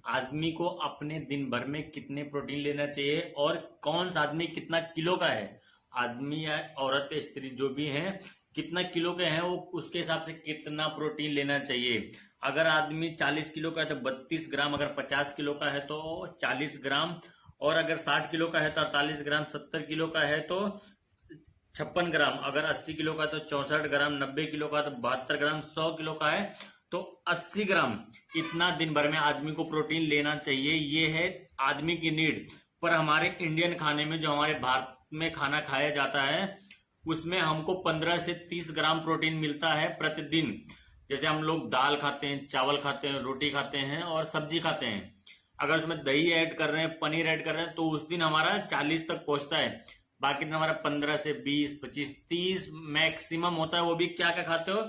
आदमी को अपने दिन भर में कितने प्रोटीन लेना चाहिए और कौन सा आदमी कितना किलो का है, आदमी या औरत या स्त्री जो भी हैं कितना किलो के हैं वो उसके हिसाब से कितना प्रोटीन लेना चाहिए। अगर आदमी 40 किलो का है तो 32 ग्राम, अगर 50 किलो का है तो 40 ग्राम, और अगर 60 किलो का है तो 48 ग्राम, 70 किलो का है तो 56 ग्राम, अगर 80 किलो का है तो 64 ग्राम, 90 किलो का है तो 72 ग्राम, 100 किलो का है तो 80 ग्राम। इतना दिन भर में आदमी को प्रोटीन लेना चाहिए, ये है आदमी की नीड। पर हमारे इंडियन खाने में, जो हमारे भारत में खाना खाया जाता है, उसमें हमको 15 से 30 ग्राम प्रोटीन मिलता है प्रतिदिन। जैसे हम लोग दाल खाते हैं, चावल खाते हैं, रोटी खाते हैं और सब्जी खाते हैं। अगर उसमें दही ऐड कर रहे हैं, पनीर ऐड कर रहे हैं तो उस दिन हमारा 40 तक पहुंचता है। बाकी दिन हमारा 15 से 20, 25, 30 मैक्सिमम होता है। वो भी क्या क्या खाते हो,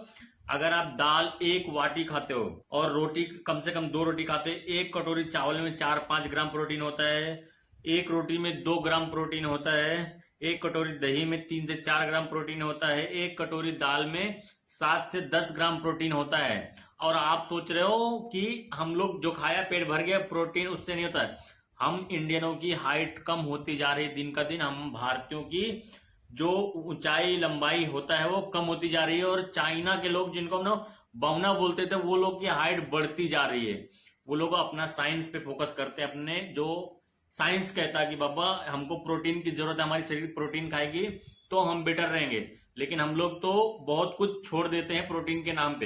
अगर आप दाल 1 वाटी खाते हो और रोटी कम से कम 2 रोटी खाते हो, 1 कटोरी चावल में 4-5 ग्राम प्रोटीन होता है, 1 रोटी में 2 ग्राम प्रोटीन होता है, 1 कटोरी दही में 3 से 4 ग्राम प्रोटीन होता है, 1 कटोरी दाल में 7 से 10 ग्राम प्रोटीन होता है। और आप सोच रहे हो कि हम लोग जो खाया पेट भर गया, प्रोटीन उससे नहीं होता है। हम इंडियनों की हाइट कम होती जा रही है दिन का दिन। हम भारतीयों की जो ऊंचाई लंबाई होता है वो कम होती जा रही है, और चाइना के लोग जिनको हम लोग बौना बोलते थे, वो लोग की हाइट बढ़ती जा रही है। वो लोग अपना साइंस पे फोकस करते हैं, अपने जो साइंस कहता है कि बाबा हमको प्रोटीन की जरूरत है, हमारी शरीर प्रोटीन खाएगी तो हम बेटर रहेंगे। लेकिन हम लोग तो बहुत कुछ छोड़ देते हैं प्रोटीन के नाम पे।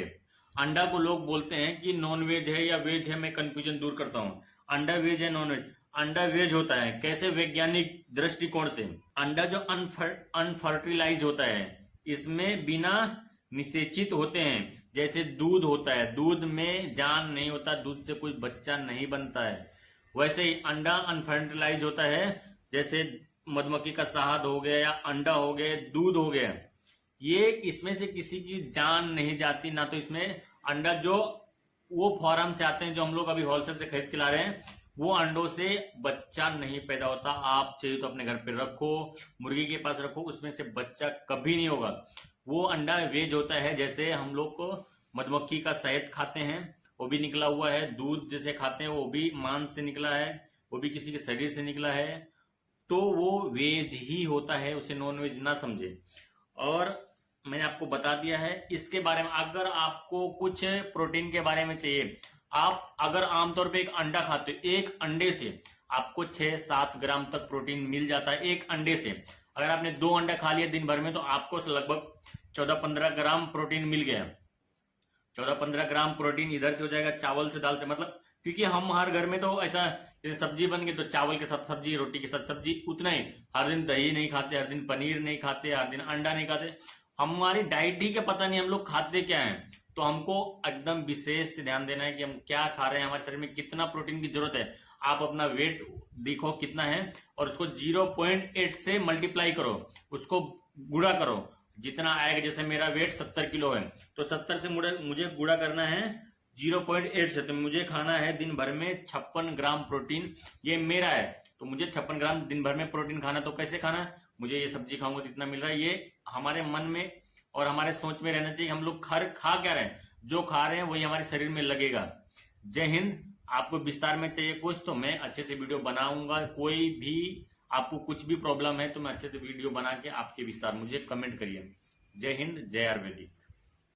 अंडा को लोग बोलते हैं कि नॉन वेज है या वेज है, मैं कंफ्यूजन दूर करता हूँ। अंडा वेज है, नॉन वेज। अंडा वेज होता है कैसे, वैज्ञानिक दृष्टिकोण से। अंडा जो अनफर्टिलाइज होता है, इसमें बिना निषेचित होते हैं। जैसे दूध होता है, दूध में जान नहीं होता, दूध से कोई बच्चा नहीं बनता है। वैसे ही अंडा अनफर्टिलाइज होता है, जैसे मधुमक्खी का शहद हो गया या अंडा हो गया, दूध हो गया, ये इसमें से किसी की जान नहीं जाती ना। तो इसमें अंडा जो वो फार्म से आते हैं, जो हम लोग अभी होलसेल से खरीद के ला रहे हैं, वो अंडों से बच्चा नहीं पैदा होता। आप चाहिए तो अपने घर पे रखो, मुर्गी के पास रखो, उसमें से बच्चा कभी नहीं होगा। वो अंडा वेज होता है। जैसे हम लोग को मधुमक्खी का शहद खाते हैं, वो भी निकला हुआ है। दूध जैसे खाते हैं, वो भी मांस से निकला है, वो भी किसी के शरीर से निकला है। तो वो वेज ही होता है, उसे नॉन वेज ना समझे। और मैंने आपको बता दिया है इसके बारे में। अगर आपको कुछ प्रोटीन के बारे में चाहिए, आप अगर आमतौर पे एक अंडा खाते हो, एक अंडे से आपको 6-7 ग्राम तक प्रोटीन मिल जाता है, एक अंडे से। अगर आपने 2 अंडा खा लिया दिन भर में तो आपको लगभग 14-15 ग्राम प्रोटीन मिल गया। 14-15 ग्राम प्रोटीन इधर से हो जाएगा, चावल से, दाल से, मतलब क्योंकि हम हर घर में तो ऐसा सब्जी बन गई तो चावल के साथ सब्जी, रोटी के साथ सब्जी, उतना ही। हर दिन दही नहीं खाते, हर दिन पनीर नहीं खाते, हर दिन अंडा नहीं खाते। हमारी डाइट ही क्या पता नहीं हम लोग खाते क्या हैं। तो हमको एकदम विशेष ध्यान देना है कि हम क्या खा रहे हैं, हमारे शरीर में कितना प्रोटीन की जरूरत है। आप अपना वेट देखो कितना है और उसको 0.8 से मल्टीप्लाई करो, उसको गुणा करो, जितना आएगा। जैसे मेरा वेट 70 किलो है तो 70 से मुझे गुणा करना है 0.8 से। तो मुझे खाना है दिन भर में 56 ग्राम प्रोटीन, ये मेरा है। तो मुझे 56 ग्राम दिन भर में प्रोटीन खाना। तो कैसे खाना है, मुझे ये सब्जी खाऊंगा तो इतना मिल रहा है। ये हमारे मन में और हमारे सोच में रहना चाहिए। हम लोग खा क्या रहे हैं, जो खा रहे हैं वही हमारे शरीर में लगेगा। जय हिंद। आपको विस्तार में चाहिए कुछ तो मैं अच्छे से वीडियो बनाऊंगा। कोई भी आपको कुछ भी प्रॉब्लम है तो मैं अच्छे से वीडियो बना के आपके विस्तार मुझे कमेंट करिए। जय हिंद, जय आयुर्वेदिक।